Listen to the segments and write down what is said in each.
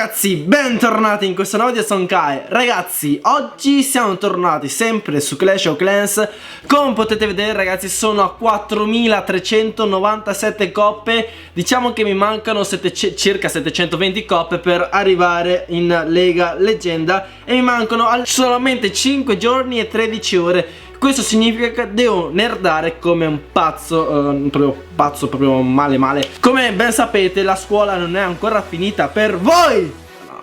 Ragazzi, bentornati in questo nuovo video, sono Kai. Ragazzi, oggi siamo tornati sempre su Clash of Clans. Come potete vedere, ragazzi, sono a 4397 coppe. Diciamo che mi mancano circa 720 coppe per arrivare in Lega Leggenda e mi mancano solamente 5 giorni e 13 ore. Questo significa che devo nerdare come un pazzo, proprio male. Come ben sapete, la scuola non è ancora finita per voi.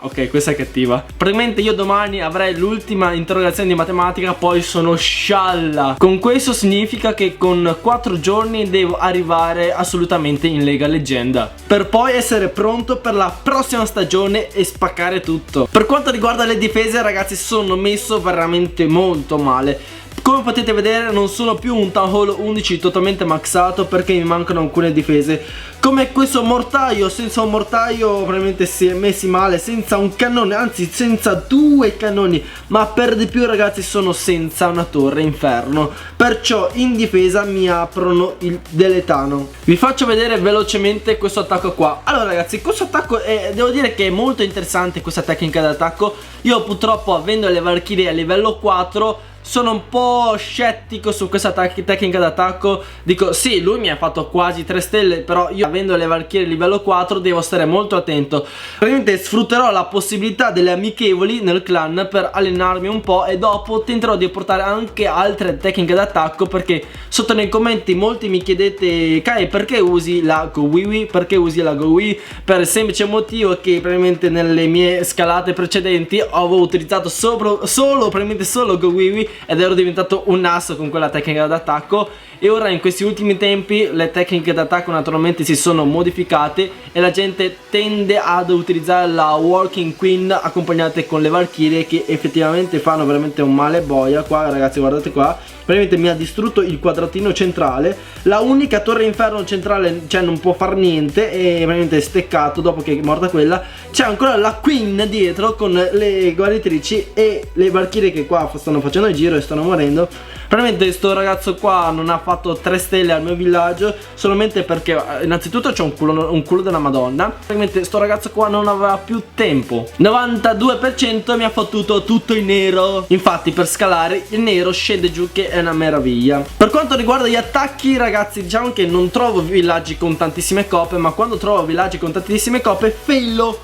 Ok, questa è cattiva. Praticamente io domani avrei l'ultima interrogazione di matematica, poi sono scialla. Con questo significa che con 4 giorni devo arrivare assolutamente in Lega Leggenda, per poi essere pronto per la prossima stagione e spaccare tutto. Per quanto riguarda le difese, ragazzi, sono messo veramente molto male. Come potete vedere, non sono più un Town Hall 11 totalmente maxato perché mi mancano alcune difese, come questo mortaio. Senza un mortaio probabilmente si è messi male, senza un cannone, anzi senza 2 cannoni, ma per di più, ragazzi, sono senza una torre inferno, perciò in difesa mi aprono il deletano. Vi faccio vedere velocemente questo attacco qua. Allora, ragazzi, questo attacco devo dire che è molto interessante, questa tecnica d'attacco. Io purtroppo, avendo le Valkyrie a livello 4, sono un po' scettico su questa tecnica d'attacco. Dico sì, lui mi ha fatto quasi 3 stelle, però io, avendo le Valkyrie livello 4, devo stare molto attento. Probabilmente sfrutterò la possibilità delle amichevoli nel clan per allenarmi un po', e dopo tenterò di portare anche altre tecniche d'attacco, perché sotto nei commenti molti mi chiedete: Kai, perché usi la GoWiwi? Perché usi la GoWiwi? Per il semplice motivo che probabilmente nelle mie scalate precedenti avevo utilizzato solo GoWiwi ed ero diventato un asso con quella tecnica d'attacco. E ora, in questi ultimi tempi, le tecniche d'attacco naturalmente si sono modificate e la gente tende ad utilizzare la Walking Queen accompagnate con le Valkyrie, che effettivamente fanno veramente un male boia. Qua, ragazzi, guardate qua, veramente mi ha distrutto il quadratino centrale. La unica torre inferno centrale, cioè, non può far niente, e veramente è steccato. Dopo che è morta quella, c'è ancora la Queen dietro con le guaritrici e le Valkyrie che qua stanno facendo il giro e stanno morendo. Veramente sto ragazzo qua non ha fatto 3 stelle al mio villaggio solamente perché innanzitutto c'è un culo della Madonna. Veramente sto ragazzo qua non aveva più tempo. 92% mi ha fottuto tutto in nero. Infatti per scalare il nero scende giù, che è una meraviglia. Per quanto riguarda gli attacchi, ragazzi, diciamo che non trovo villaggi con tantissime coppe, ma quando trovo villaggi con tantissime coppe failo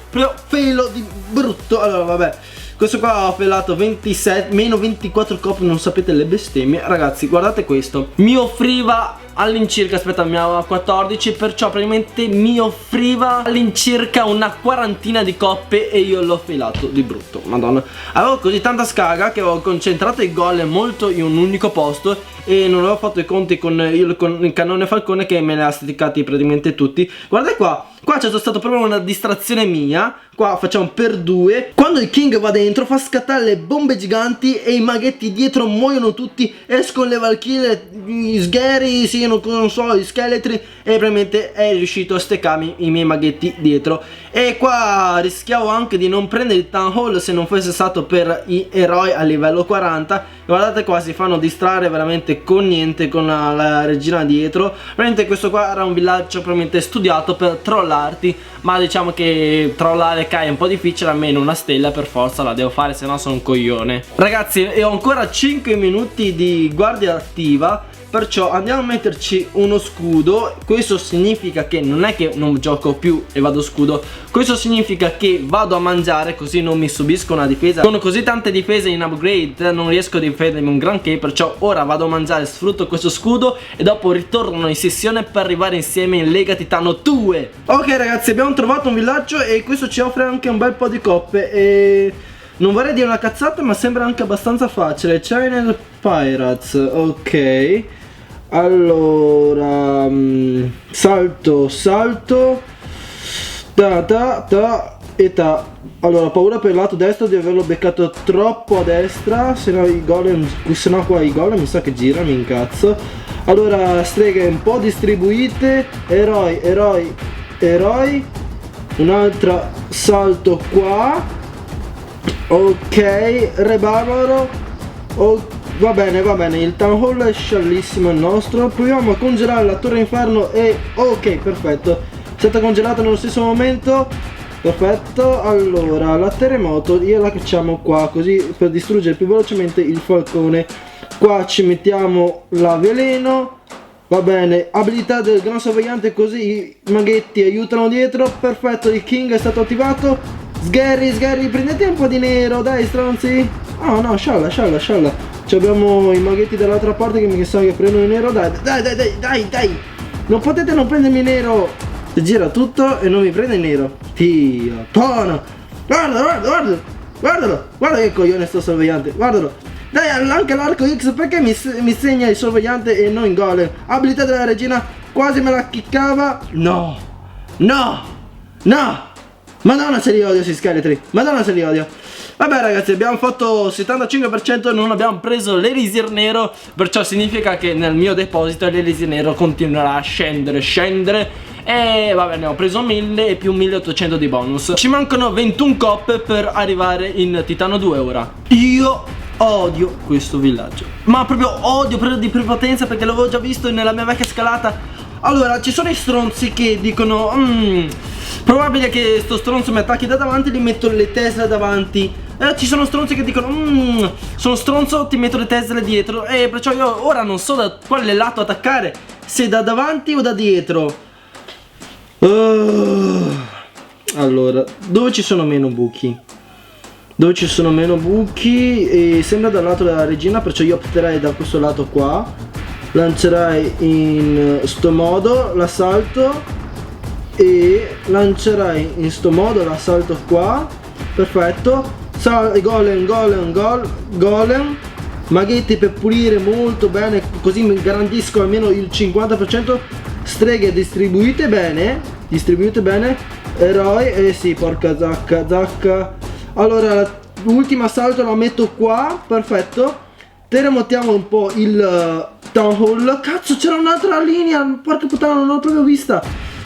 di brutto. Allora vabbè, questo qua ho pelato 27, meno 24 coppe, non sapete le bestemmie. Ragazzi, guardate questo. Mi offriva all'incirca, aspetta, mi aveva 14, perciò praticamente mi offriva all'incirca una quarantina di coppe e io l'ho filato di brutto. Madonna, avevo così tanta scaga che avevo concentrato i golem molto in un unico posto e non avevo fatto i conti con il cannone falcone, che me ne ha sticcati praticamente tutti. Guardate qua. Qua c'è stata proprio una distrazione mia. Qua facciamo per 2. Quando il king va dentro fa scattare le bombe giganti e i maghetti dietro muoiono tutti. Escono le Valkyrie, gli sgheri, sì, non so, gli scheletri, e veramente è riuscito a steccarmi i miei maghetti dietro. E qua rischiavo anche di non prendere il Town Hall se non fosse stato per i eroi a livello 40. Guardate qua, si fanno distrarre veramente con niente, con la regina dietro. Veramente questo qua era un villaggio probabilmente studiato per trollarti, ma diciamo che trollare Kai è un po' difficile. Almeno una stella per forza la devo fare, se no sono un coglione. Ragazzi, e ho ancora 5 minuti di guardia attiva, perciò andiamo a metterci uno scudo. Questo significa che non è che non gioco più e vado scudo, questo significa che vado a mangiare, così non mi subisco una difesa. Con così tante difese in upgrade non riesco a difendermi un granché, perciò ora vado a mangiare, sfrutto questo scudo e dopo ritorno in sessione per arrivare insieme in Lega Titano 2. Ok ragazzi, abbiamo trovato un villaggio e questo ci offre anche un bel po' di coppe e non vorrei dire una cazzata, ma sembra anche abbastanza facile. Channel Pirates, ok. Allora, salto, allora, paura per il lato destro di averlo beccato troppo a destra, se no i golem, se no qua i golem mi sa che girano, mi incazzo. Allora, streghe un po' distribuite, eroi, un altro salto qua, ok, re barbaro, ok. Va bene, il Town Hall è sciallissimo il nostro. Proviamo a congelare la torre inferno e ok, perfetto. È stato congelato nello stesso momento. Perfetto, allora la terremoto la cacciamo qua così per distruggere più velocemente il falcone. Qua ci mettiamo la veleno. Va bene, abilità del gran sorvegliante, così i maghetti aiutano dietro. Perfetto, il king è stato attivato. Sgherri, prendete un po' di nero, dai stronzi. Oh no, scialla. Ci abbiamo i maghetti dall'altra parte che mi sa che prendono il nero. Dai. Non potete non prendermi nero. Si gira tutto e non mi prende il nero. Dio, tono. Guardalo che coglione sto sorvegliante, guardalo. Dai, anche l'arco X, perché mi segna il sorvegliante e non il golem? Abilità della regina, quasi me la chiccava. No. Madonna se li odio, si scheletri. Madonna se li odio. Vabbè ragazzi, abbiamo fatto 75% e non abbiamo preso l'elisir nero. Perciò significa che nel mio deposito l'elisir nero continuerà a scendere. E vabbè, ne ho preso 1000 e più 1800 di bonus. Ci mancano 21 coppe per arrivare in Titano 2 ora. Io odio questo villaggio, ma proprio odio, proprio di prepotenza, perché l'avevo già visto nella mia vecchia scalata. Allora, ci sono i stronzi che dicono probabile che sto stronzo mi attacchi da davanti, gli metto le Tesla davanti. Ci sono stronzi che dicono sono stronzo, ti metto le Tesla dietro. E perciò io ora non so da quale lato attaccare, se da davanti o da dietro. Allora, dove ci sono meno buchi? E sembra dal lato della regina, perciò io opterei da questo lato qua. Lancerai in sto modo l'assalto e lancerai in sto modo l'assalto qua. Perfetto. Golem. Maghetti per pulire molto bene, così mi garantisco almeno il 50%. Streghe distribuite bene. Eroi, sì, porca zacca. Allora, l'ultimo assalto la metto qua, perfetto. Terremotiamo un po' il Town Hall. Cazzo, c'era un'altra linea, porca puttana, non l'ho proprio vista.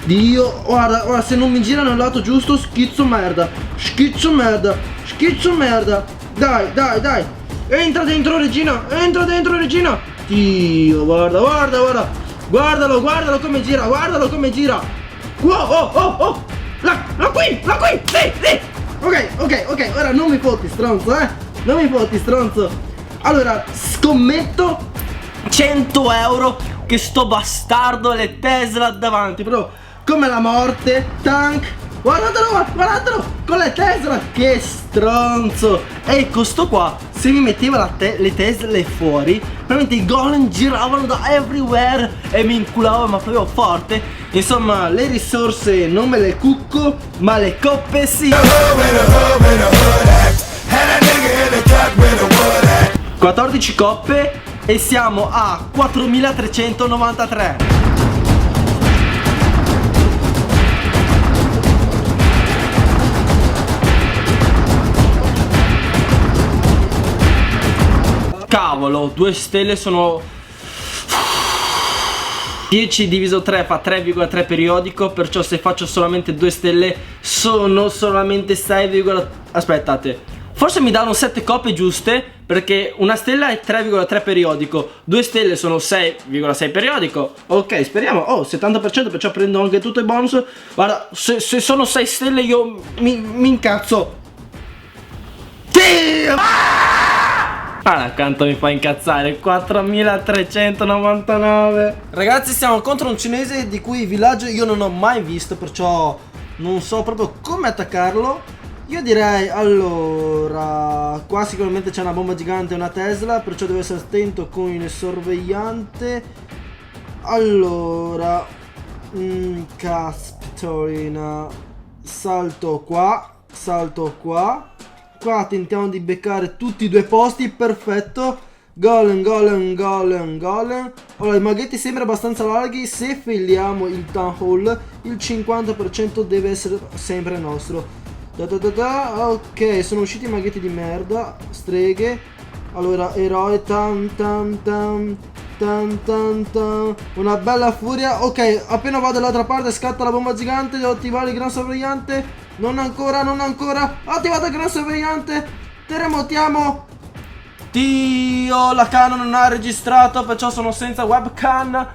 Dio, guarda, se non mi girano al lato giusto, schizzo merda. Dai. Entra dentro, regina. Dio, guarda. Guardalo come gira, Wow, La qui, sì. Ok, ora non mi fotti stronzo, Allora, scommetto 100 euro che sto bastardo ha le Tesla davanti, però come la morte. Tank, guardatelo, con le Tesla, che stronzo. Ecco, sto qua, se mi metteva le Tesla fuori, veramente i golem giravano da everywhere e mi inculavano, ma proprio forte. Insomma, le risorse non me le cucco, ma le coppe sì. 14 coppe e siamo a 4393. Cavolo, 2 stelle sono 10 diviso 3 fa 3,3 periodico, perciò se faccio solamente 2 stelle sono solamente 6, aspettate, forse mi danno 7 coppe giuste, perché una stella è 3,3 periodico, 2 stelle sono 6,6 periodico. Ok, speriamo. Oh, 70%, perciò prendo anche tutto i bonus. Guarda, se sono 6 stelle io mi incazzo. Sì! Accanto mi fa incazzare. 4399. Ragazzi, siamo contro un cinese di cui villaggio io non ho mai visto, perciò non so proprio come attaccarlo. Io direi, allora, qua sicuramente c'è una bomba gigante e una Tesla, perciò devo essere attento con il sorvegliante. Allora, caspiterina. Salto qua. Qua tentiamo di beccare tutti i 2 posti, perfetto. Golem. Allora, i maghetti sembrano abbastanza larghi. Se failiamo il Town Hall, il 50% deve essere sempre nostro. Ok, sono usciti i maghetti di merda. Streghe. Allora, eroi. Una bella furia. Ok, appena vado dall'altra parte scatta la bomba gigante. Devo attivare il gran sorvegliante. Non ancora. Attivato il gran sorvegliante. Terremotiamo. Dio, la Canon non ha registrato, perciò sono senza webcam.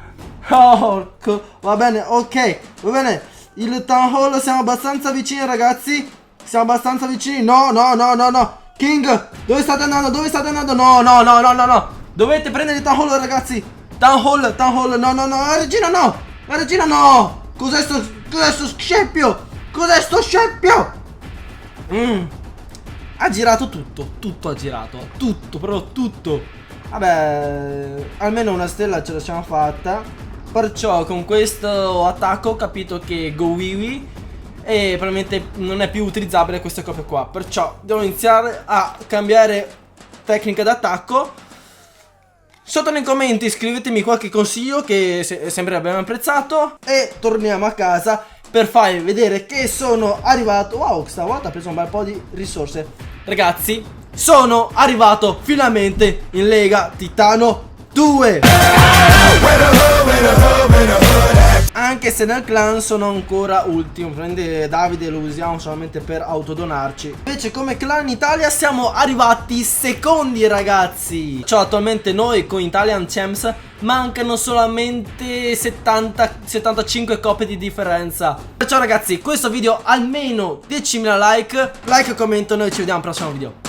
Va bene, ok, va bene. Il Town Hall, siamo abbastanza vicini ragazzi. Siamo abbastanza vicini. No, no, no, no, no. King, dove state andando? Dove state andando? No, no, no, no, no, no. Dovete prendere il Town Hall ragazzi. Town Hall, no, no, no. La regina no. La regina no. Cos'è sto scempio? Cos'è sto scempio? Ha girato tutto. Tutto ha girato. Tutto, però tutto. Vabbè, almeno una stella ce la siamo fatta. Perciò con questo attacco ho capito che Go Wiwi e probabilmente non è più utilizzabile queste copie qua. Perciò devo iniziare a cambiare tecnica d'attacco. Sotto nei commenti scrivetemi qualche consiglio che sempre abbiamo apprezzato. E torniamo a casa per farvi vedere che sono arrivato. Wow, stavolta ho preso un bel po' di risorse. Ragazzi, sono arrivato finalmente in Lega Titano 2. Anche se nel clan sono ancora ultimo. Prende Davide, lo usiamo solamente per autodonarci. Invece come clan Italia siamo arrivati secondi ragazzi. Cioè attualmente noi con Italian Champs mancano solamente 75 coppie di differenza. Perciò ragazzi, questo video almeno 10.000 like. Like e commento, noi ci vediamo al prossimo video.